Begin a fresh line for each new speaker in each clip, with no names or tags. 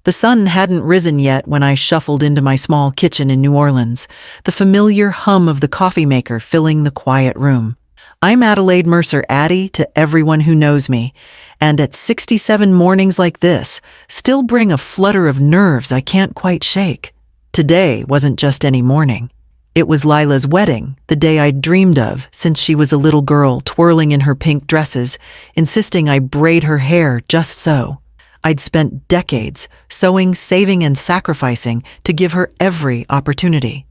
The sun hadn't risen yet when I shuffled into my small kitchen in New Orleans, the familiar hum of the coffee maker filling the quiet room. I'm Adelaide Mercer Addie to everyone who knows me, and at 67 mornings like this, still bring a flutter of nerves I can't quite shake. Today wasn't just any morning. It was Lila's wedding, the day I'd dreamed of since she was a little girl twirling in her pink dresses, insisting I braid her hair just so. I'd spent decades sewing, saving, and sacrificing to give her every opportunity.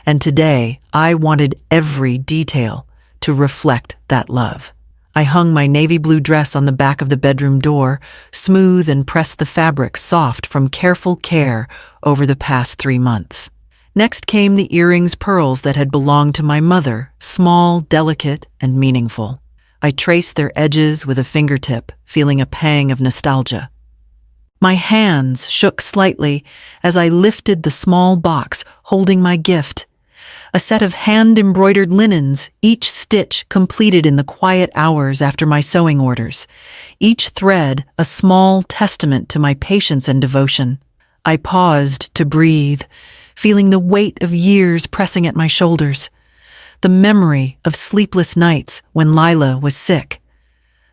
And today, I wanted every detail to reflect that love. I hung my navy blue dress on the back of the bedroom door, smooth, and pressed the fabric soft from careful care over the past 3 months. Next came the earrings pearls that had belonged to my mother, small, delicate, and meaningful. I traced their edges with a fingertip, feeling a pang of nostalgia. My hands shook slightly as I lifted the small box holding my gift. A set of hand-embroidered linens, each stitch completed in the quiet hours after my sewing orders. Each thread a small testament to my patience and devotion. I paused to breathe, feeling the weight of years pressing at my shoulders. The memory of sleepless nights when Lila was sick.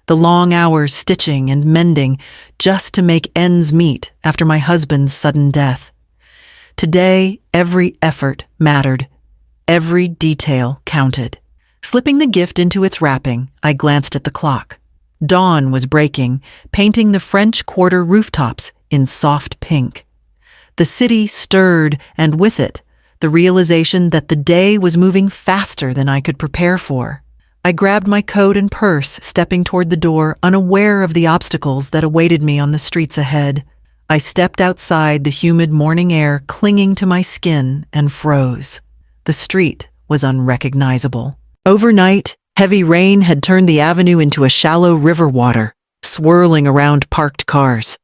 The long hours stitching and mending just to make ends meet after my husband's sudden death. Today, every effort mattered. Every detail counted. Slipping the gift into its wrapping, I glanced at the clock. Dawn was breaking, painting the French Quarter rooftops in soft pink. The city stirred, and with it, the realization that the day was moving faster than I could prepare for. I grabbed my coat and purse, stepping toward the door, unaware of the obstacles that awaited me on the streets ahead. I stepped outside the humid morning air, clinging to my skin, and froze. The street was unrecognizable. Overnight, heavy rain had turned the avenue into a shallow river water, swirling around parked cars.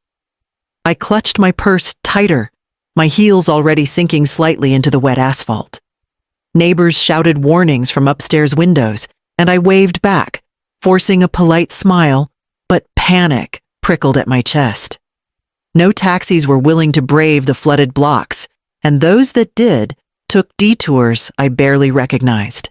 I clutched my purse tighter, my heels already sinking slightly into the wet asphalt. Neighbors shouted warnings from upstairs windows, and I waved back, forcing a polite smile, but panic prickled at my chest. No taxis were willing to brave the flooded blocks, and those that did took detours I barely recognized.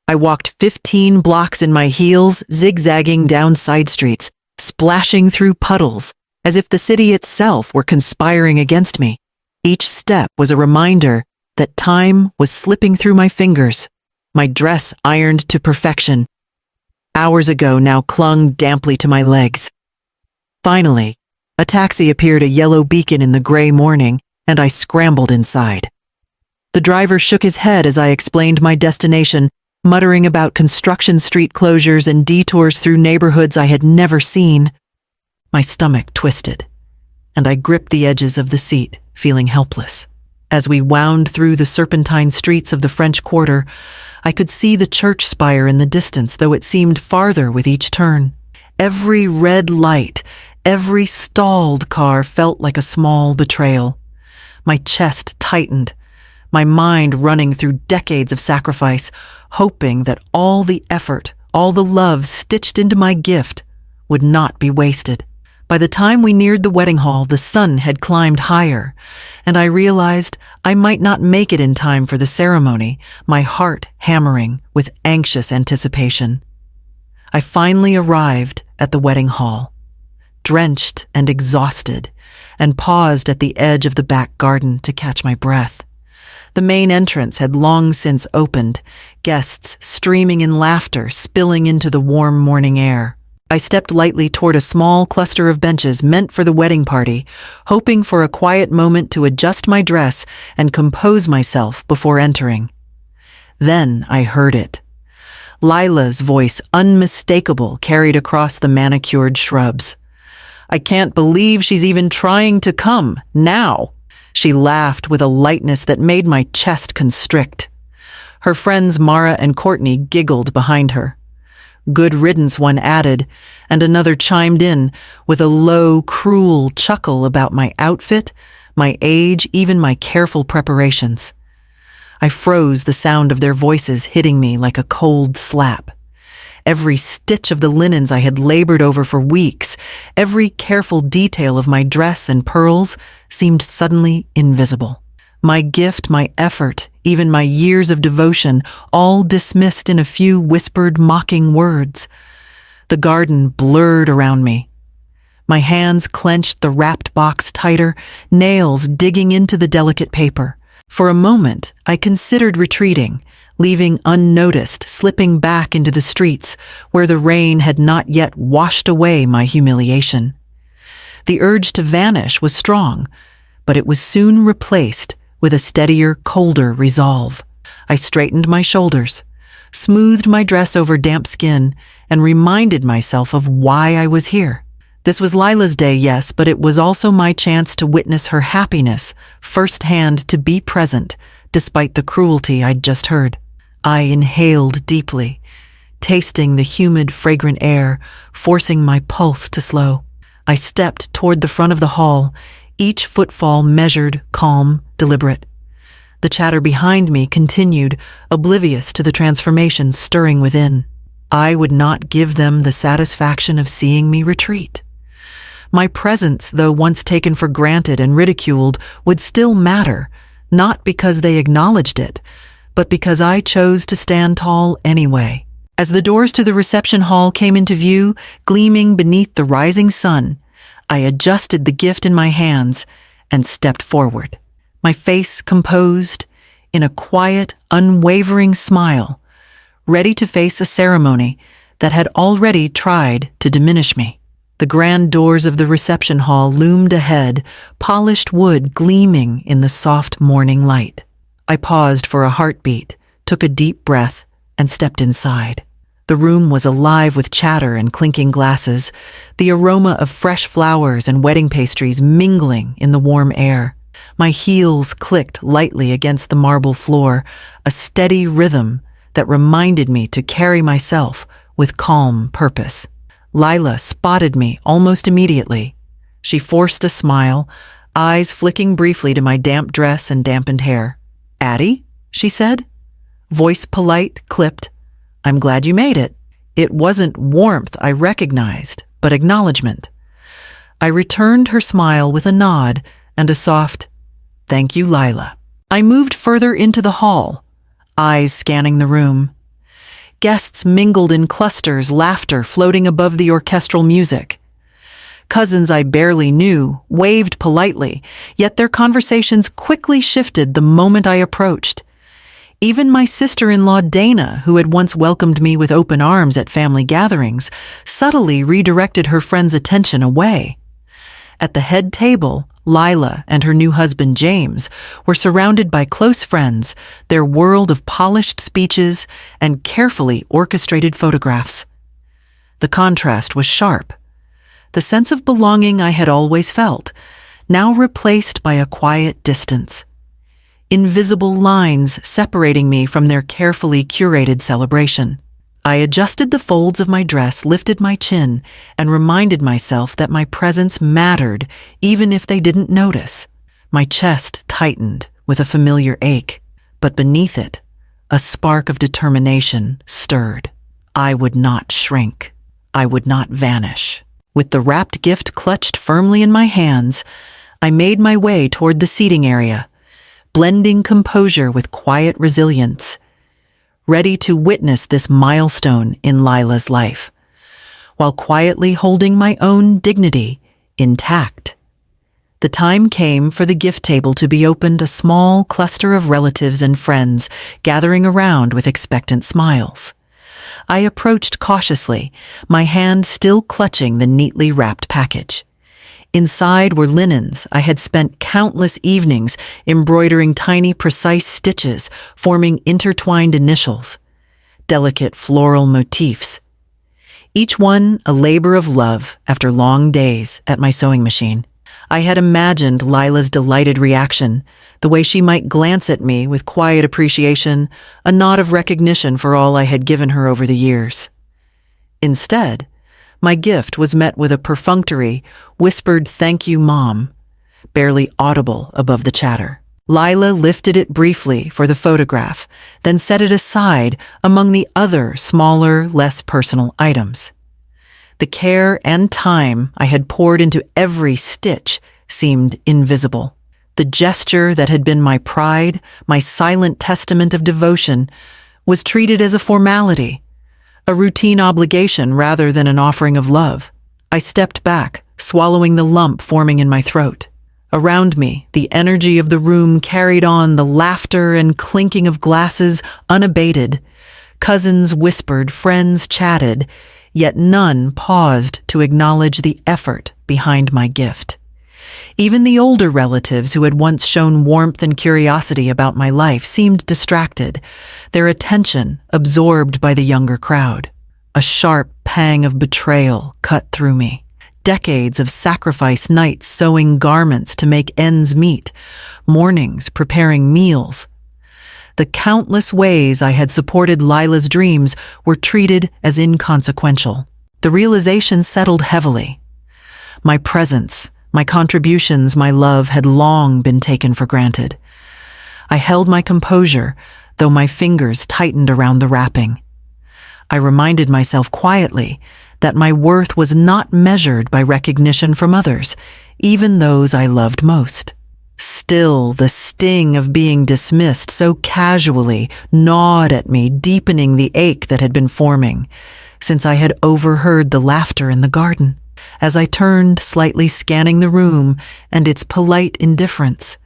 I walked 15 blocks in my heels, zigzagging down side streets, splashing through puddles, as if the city itself were conspiring against me. Each step was a reminder that time was slipping through my fingers, my dress ironed to perfection. Hours ago now clung damply to my legs. Finally, a taxi appeared, a yellow beacon in the gray morning, and I scrambled inside. The driver shook his head as I explained my destination, muttering about construction street closures and detours through neighborhoods I had never seen. My stomach twisted, and I gripped the edges of the seat, feeling helpless. As we wound through the serpentine streets of the French Quarter, I could see the church spire in the distance, though it seemed farther with each turn. Every red light, every stalled car felt like a small betrayal. My chest tightened, my mind running through decades of sacrifice, hoping that all the effort, all the love stitched into my gift would not be wasted. By the time we neared the wedding hall, the sun had climbed higher, and I realized I might not make it in time for the ceremony, my heart hammering with anxious anticipation. I finally arrived at the wedding hall, drenched and exhausted, and paused at the edge of the back garden to catch my breath. The main entrance had long since opened, guests streaming in laughter, spilling into the warm morning air. I stepped lightly toward a small cluster of benches meant for the wedding party, hoping for a quiet moment to adjust my dress and compose myself before entering. Then I heard it. Lila's voice, unmistakable, carried across the manicured shrubs. "I can't believe she's even trying to come, now." She laughed with a lightness that made my chest constrict. Her friends Mara and Courtney giggled behind her. "Good riddance," one added, and another chimed in with a low, cruel chuckle about my outfit, my age, even my careful preparations. I froze, the sound of their voices hitting me like a cold slap. Every stitch of the linens I had labored over for weeks, every careful detail of my dress and pearls seemed suddenly invisible. My gift, my effort, even my years of devotion, all dismissed in a few whispered, mocking words. The garden blurred around me. My hands clenched the wrapped box tighter, nails digging into the delicate paper. For a moment, I considered retreating, leaving unnoticed, slipping back into the streets where the rain had not yet washed away my humiliation. The urge to vanish was strong, but it was soon replaced with a steadier, colder resolve. I straightened my shoulders, smoothed my dress over damp skin, and reminded myself of why I was here. This was Lila's day, yes, but it was also my chance to witness her happiness, firsthand, to be present, despite the cruelty I'd just heard. I inhaled deeply, tasting the humid, fragrant air, forcing my pulse to slow. I stepped toward the front of the hall, each footfall measured, calm, deliberate. The chatter behind me continued, oblivious to the transformation stirring within. I would not give them the satisfaction of seeing me retreat. My presence, though once taken for granted and ridiculed, would still matter, not because they acknowledged it, but because I chose to stand tall anyway. As the doors to the reception hall came into view, gleaming beneath the rising sun, I adjusted the gift in my hands and stepped forward, my face composed in a quiet, unwavering smile, ready to face a ceremony that had already tried to diminish me. The grand doors of the reception hall loomed ahead, polished wood gleaming in the soft morning light. I paused for a heartbeat, took a deep breath, and stepped inside. The room was alive with chatter and clinking glasses, the aroma of fresh flowers and wedding pastries mingling in the warm air. My heels clicked lightly against the marble floor, a steady rhythm that reminded me to carry myself with calm purpose. Lila spotted me almost immediately. She forced a smile, eyes flicking briefly to my damp dress and dampened hair. "Addie?" she said. Voice polite, clipped. "I'm glad you made it." It wasn't warmth I recognized, but acknowledgement. I returned her smile with a nod and a soft, "Thank you, Lila." I moved further into the hall, eyes scanning the room. Guests mingled in clusters, laughter floating above the orchestral music. Cousins I barely knew waved politely, yet their conversations quickly shifted the moment I approached. Even my sister-in-law Dana, who had once welcomed me with open arms at family gatherings, subtly redirected her friend's attention away. At the head table, Lila and her new husband James were surrounded by close friends, their world of polished speeches and carefully orchestrated photographs. The contrast was sharp. The sense of belonging I had always felt, now replaced by a quiet distance. Invisible lines separating me from their carefully curated celebration. I adjusted the folds of my dress, lifted my chin, and reminded myself that my presence mattered even if they didn't notice. My chest tightened with a familiar ache, but beneath it, a spark of determination stirred. I would not shrink. I would not vanish. With the wrapped gift clutched firmly in my hands, I made my way toward the seating area, blending composure with quiet resilience, ready to witness this milestone in Lila's life, while quietly holding my own dignity intact. The time came for the gift table to be opened, a small cluster of relatives and friends gathering around with expectant smiles. I approached cautiously, my hand still clutching the neatly wrapped package. Inside were linens I had spent countless evenings embroidering tiny, precise stitches, forming intertwined initials, delicate floral motifs. Each one a labor of love after long days at my sewing machine. I had imagined Lila's delighted reaction, the way she might glance at me with quiet appreciation, a nod of recognition for all I had given her over the years. Instead, my gift was met with a perfunctory, whispered "Thank you, Mom," barely audible above the chatter. Lila lifted it briefly for the photograph, then set it aside among the other smaller, less personal items. The care and time I had poured into every stitch seemed invisible. The gesture that had been my pride, my silent testament of devotion, was treated as a formality, a routine obligation rather than an offering of love. I stepped back, swallowing the lump forming in my throat. Around me, the energy of the room carried on, the laughter and clinking of glasses unabated. Cousins whispered, friends chatted, yet none paused to acknowledge the effort behind my gift. Even the older relatives who had once shown warmth and curiosity about my life seemed distracted, their attention absorbed by the younger crowd. A sharp pang of betrayal cut through me. Decades of sacrifice nights sewing garments to make ends meet, mornings preparing meals. The countless ways I had supported Lila's dreams were treated as inconsequential. The realization settled heavily. My presence, my contributions, my love had long been taken for granted. I held my composure, though my fingers tightened around the wrapping. I reminded myself quietly that my worth was not measured by recognition from others, even those I loved most. Still, the sting of being dismissed so casually gnawed at me, deepening the ache that had been forming, since I had overheard the laughter in the garden. As I turned, slightly scanning the room and its polite indifference,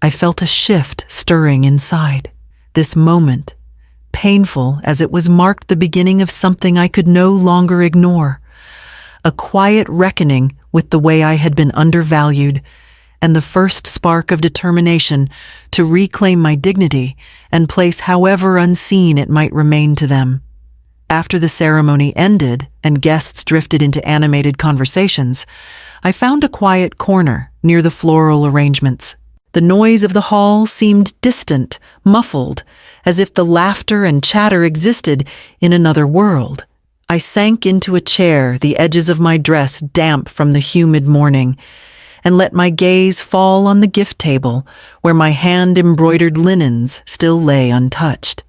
I felt a shift stirring inside. This moment, painful as it was, marked the beginning of something I could no longer ignore. A quiet reckoning with the way I had been undervalued, and the first spark of determination to reclaim my dignity and place however unseen it might remain to them. After the ceremony ended and guests drifted into animated conversations, I found a quiet corner near the floral arrangements. The noise of the hall seemed distant, muffled, as if the laughter and chatter existed in another world. I sank into a chair, the edges of my dress damp from the humid morning, and let my gaze fall on the gift table where my hand-embroidered linens still lay untouched.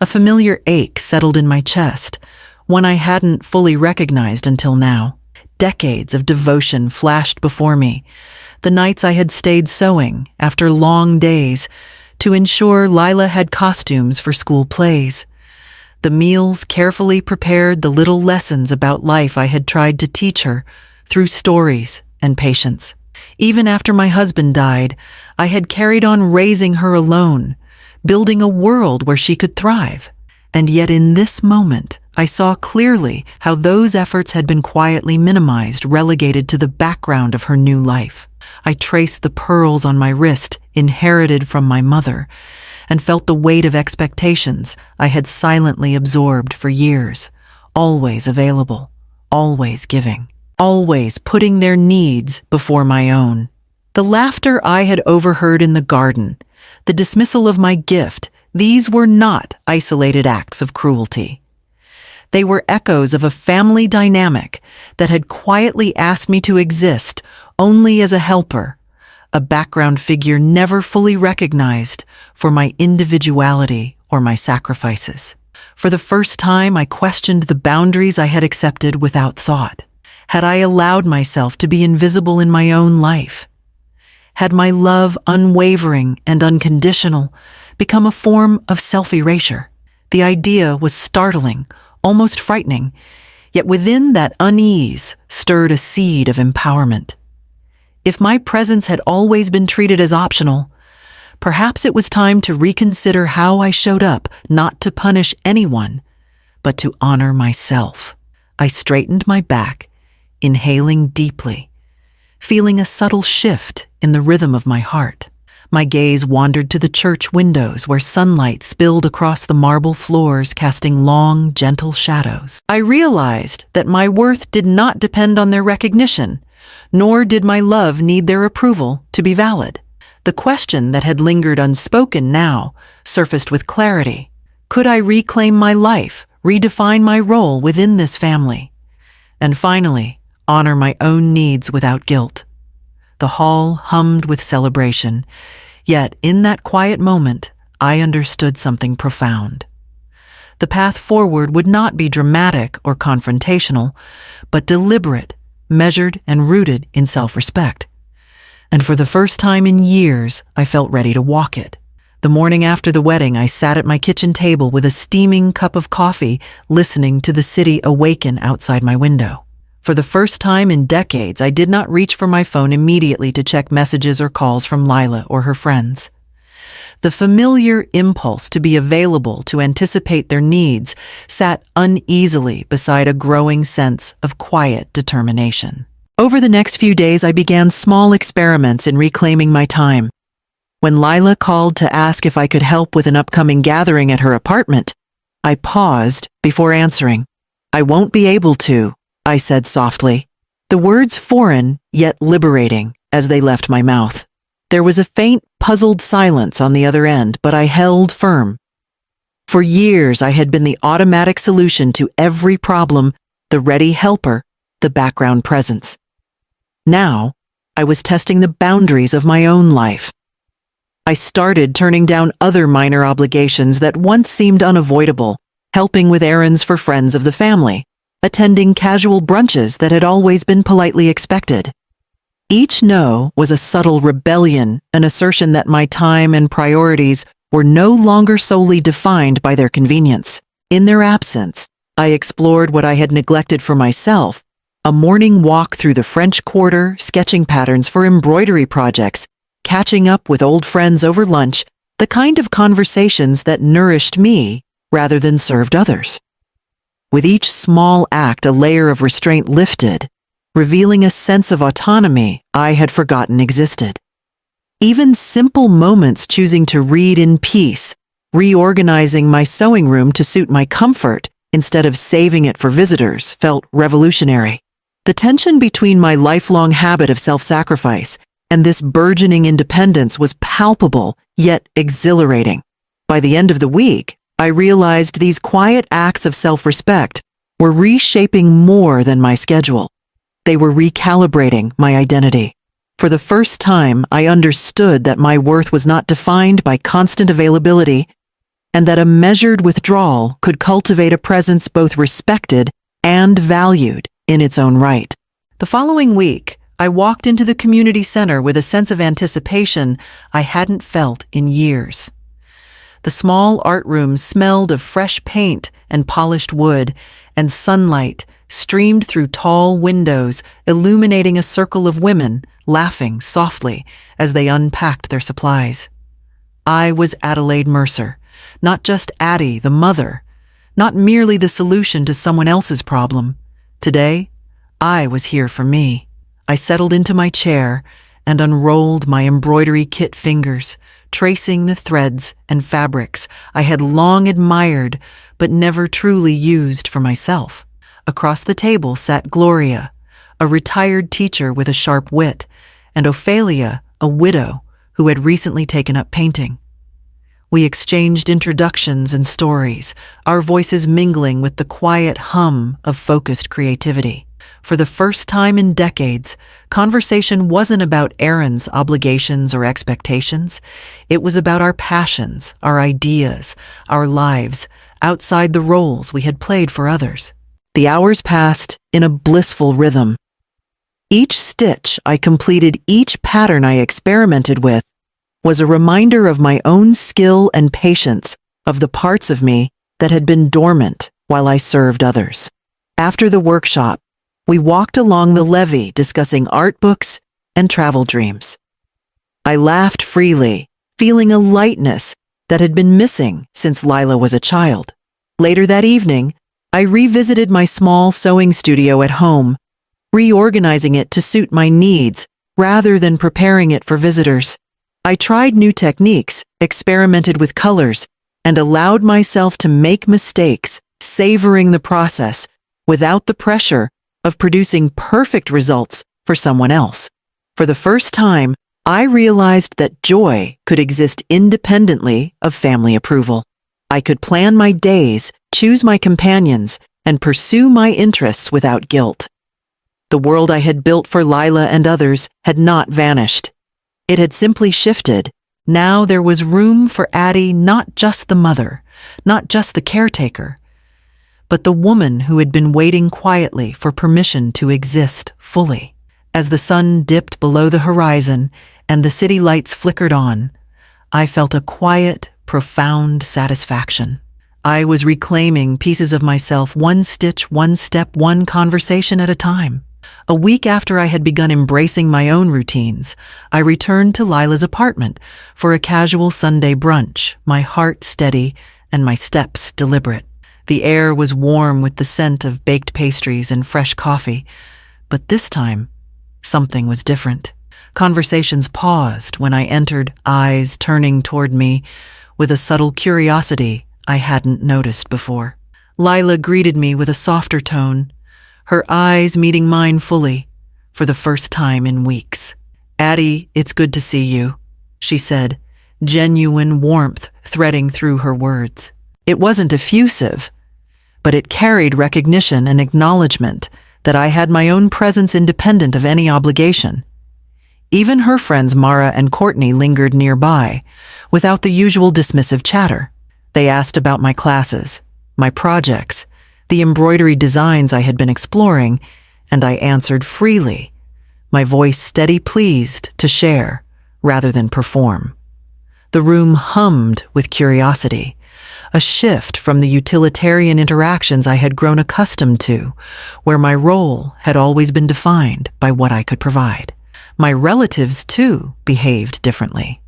A familiar ache settled in my chest, one I hadn't fully recognized until now. Decades of devotion flashed before me, the nights I had stayed sewing after long days to ensure Lila had costumes for school plays. The meals carefully prepared, the little lessons about life I had tried to teach her through stories and patience. Even after my husband died, I had carried on raising her alone, building a world where she could thrive. And yet in this moment, I saw clearly how those efforts had been quietly minimized, relegated to the background of her new life. I traced the pearls on my wrist, inherited from my mother, and felt the weight of expectations I had silently absorbed for years, always available, always giving, always putting their needs before my own. The laughter I had overheard in the garden, the dismissal of my gift, these were not isolated acts of cruelty. They were echoes of a family dynamic that had quietly asked me to exist only as a helper, a background figure never fully recognized for my individuality or my sacrifices. For the first time, I questioned the boundaries I had accepted without thought. Had I allowed myself to be invisible in my own life? Had my love, unwavering and unconditional, become a form of self-erasure? The idea was startling, almost frightening, yet within that unease stirred a seed of empowerment. If my presence had always been treated as optional, perhaps it was time to reconsider how I showed up, not to punish anyone, but to honor myself. I straightened my back, inhaling deeply, feeling a subtle shift in the rhythm of my heart. My gaze wandered to the church windows where sunlight spilled across the marble floors, casting long, gentle shadows. I realized that my worth did not depend on their recognition, nor did my love need their approval to be valid. The question that had lingered unspoken now surfaced with clarity. Could I reclaim my life, redefine my role within this family, and finally honor my own needs without guilt? The hall hummed with celebration, Yet, in that quiet moment, I understood something profound. The path forward would not be dramatic or confrontational, but deliberate, measured, and rooted in self-respect. And for the first time in years, I felt ready to walk it. The morning after the wedding, I sat at my kitchen table with a steaming cup of coffee, listening to the city awaken outside my window. For the first time in decades, I did not reach for my phone immediately to check messages or calls from Lila or her friends. The familiar impulse to be available to anticipate their needs sat uneasily beside a growing sense of quiet determination. Over the next few days, I began small experiments in reclaiming my time. When Lila called to ask if I could help with an upcoming gathering at her apartment, I paused before answering. "I won't be able to," I said softly, the words foreign yet liberating as they left my mouth. There was a faint, puzzled silence on the other end, but I held firm. For years, I had been the automatic solution to every problem, the ready helper, the background presence. Now, I was testing the boundaries of my own life. I started turning down other minor obligations that once seemed unavoidable, helping with errands for friends of the family, attending casual brunches that had always been politely expected. Each no was a subtle rebellion, an assertion that my time and priorities were no longer solely defined by their convenience. In their absence, I explored what I had neglected for myself: a morning walk through the French Quarter, sketching patterns for embroidery projects, catching up with old friends over lunch, the kind of conversations that nourished me rather than served others. With each small act, a layer of restraint lifted, revealing a sense of autonomy I had forgotten existed. Even simple moments choosing to read in peace, reorganizing my sewing room to suit my comfort instead of saving it for visitors, felt revolutionary. The tension between my lifelong habit of self-sacrifice and this burgeoning independence was palpable, yet exhilarating. By the end of the week, I realized these quiet acts of self-respect were reshaping more than my schedule. They were recalibrating my identity. For the first time, I understood that my worth was not defined by constant availability, and that a measured withdrawal could cultivate a presence both respected and valued in its own right. The following week, I walked into the community center with a sense of anticipation I hadn't felt in years. The small art room smelled of fresh paint and polished wood, and sunlight streamed through tall windows, illuminating a circle of women laughing softly as they unpacked their supplies. I was Adelaide Mercer, not just Addie, the mother, not merely the solution to someone else's problem. Today, I was here for me. I settled into my chair and unrolled my embroidery kit fingers, tracing the threads and fabrics I had long admired but never truly used for myself. Across the table sat Gloria, a retired teacher with a sharp wit, and Ophelia, a widow who had recently taken up painting. We exchanged introductions and stories, our voices mingling with the quiet hum of focused creativity. For the first time in decades, conversation wasn't about errands, obligations, or expectations. It was about our passions, our ideas, our lives, outside the roles we had played for others. The hours passed in a blissful rhythm. Each stitch I completed, each pattern I experimented with, was a reminder of my own skill and patience, of the parts of me that had been dormant while I served others. After the workshop, we walked along the levee discussing art books and travel dreams. I laughed freely, feeling a lightness that had been missing since Lila was a child. Later that evening, I revisited my small sewing studio at home, reorganizing it to suit my needs rather than preparing it for visitors. I tried new techniques, experimented with colors, and allowed myself to make mistakes, savoring the process without the pressure of producing perfect results for someone else. For the first time, I realized that joy could exist independently of family approval. I could plan my days, choose my companions, and pursue my interests without guilt. The world I had built for Lila and others had not vanished. It had simply shifted, Now there was room for Addie, not just the mother, not just the caretaker, but the woman who had been waiting quietly for permission to exist fully. As the sun dipped below the horizon and the city lights flickered on, I felt a quiet, profound satisfaction. I was reclaiming pieces of myself, one stitch, one step, one conversation at a time. A week after I had begun embracing my own routines, I returned to Lila's apartment for a casual Sunday brunch, my heart steady and my steps deliberate. The air was warm with the scent of baked pastries and fresh coffee, but this time, something was different. Conversations paused when I entered, eyes turning toward me with a subtle curiosity I hadn't noticed before. Lila greeted me with a softer tone, her eyes meeting mine fully, for the first time in weeks. "Addie, it's good to see you," she said, genuine warmth threading through her words. It wasn't effusive, but it carried recognition and acknowledgement that I had my own presence independent of any obligation. Even her friends Mara and Courtney lingered nearby, without the usual dismissive chatter. They asked about my classes, my projects, the embroidery designs I had been exploring, and I answered freely, my voice steady, pleased to share rather than perform. The room hummed with curiosity, a shift from the utilitarian interactions I had grown accustomed to, where my role had always been defined by what I could provide. My relatives, too, behaved differently.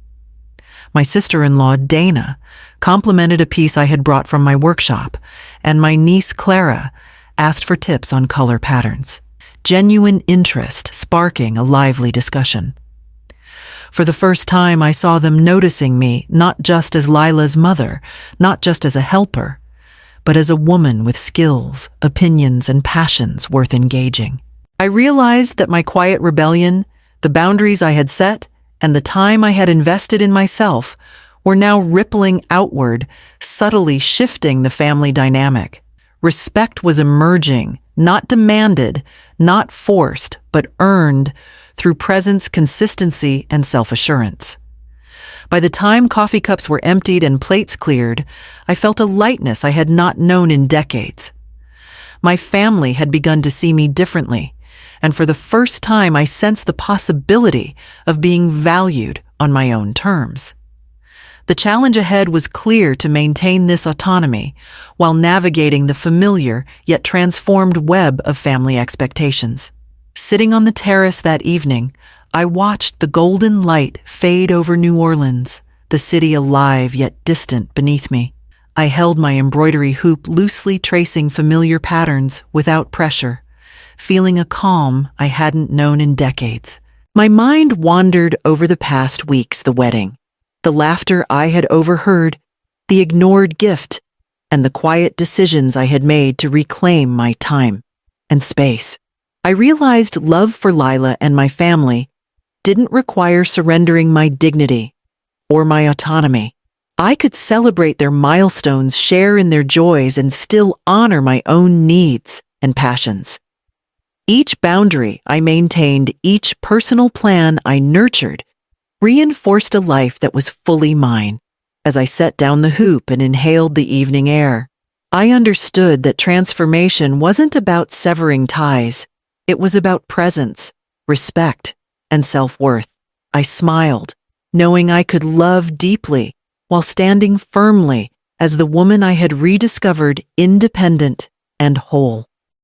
My sister-in-law, Dana, complimented a piece I had brought from my workshop, and my niece, Clara, asked for tips on color patterns. Genuine interest sparking a lively discussion. For the first time, I saw them noticing me not just as Lila's mother, not just as a helper, but as a woman with skills, opinions, and passions worth engaging. I realized that my quiet rebellion, the boundaries I had set, and the time I had invested in myself were now rippling outward, subtly shifting the family dynamic. Respect was emerging, not demanded, not forced, but earned through presence, consistency, and self-assurance. By the time coffee cups were emptied and plates cleared, I felt a lightness I had not known in decades. My family had begun to see me differently, and for the first time I sensed the possibility of being valued on my own terms. The challenge ahead was clear: to maintain this autonomy while navigating the familiar yet transformed web of family expectations. Sitting on the terrace that evening, I watched the golden light fade over New Orleans, the city alive yet distant beneath me. I held my embroidery hoop loosely, tracing familiar patterns without pressure, feeling a calm I hadn't known in decades. My mind wandered over the past weeks: the wedding, the laughter I had overheard, the ignored gift, and the quiet decisions I had made to reclaim my time and space. I realized love for Lila and my family didn't require surrendering my dignity or my autonomy. I could celebrate their milestones, share in their joys, and still honor my own needs and passions. Each boundary I maintained, each personal plan I nurtured, reinforced a life that was fully mine. As I set down the hoop and inhaled the evening air, I understood that transformation wasn't about severing ties. It was about presence, respect, and self-worth. I smiled, knowing I could love deeply while standing firmly as the woman I had rediscovered, independent and whole.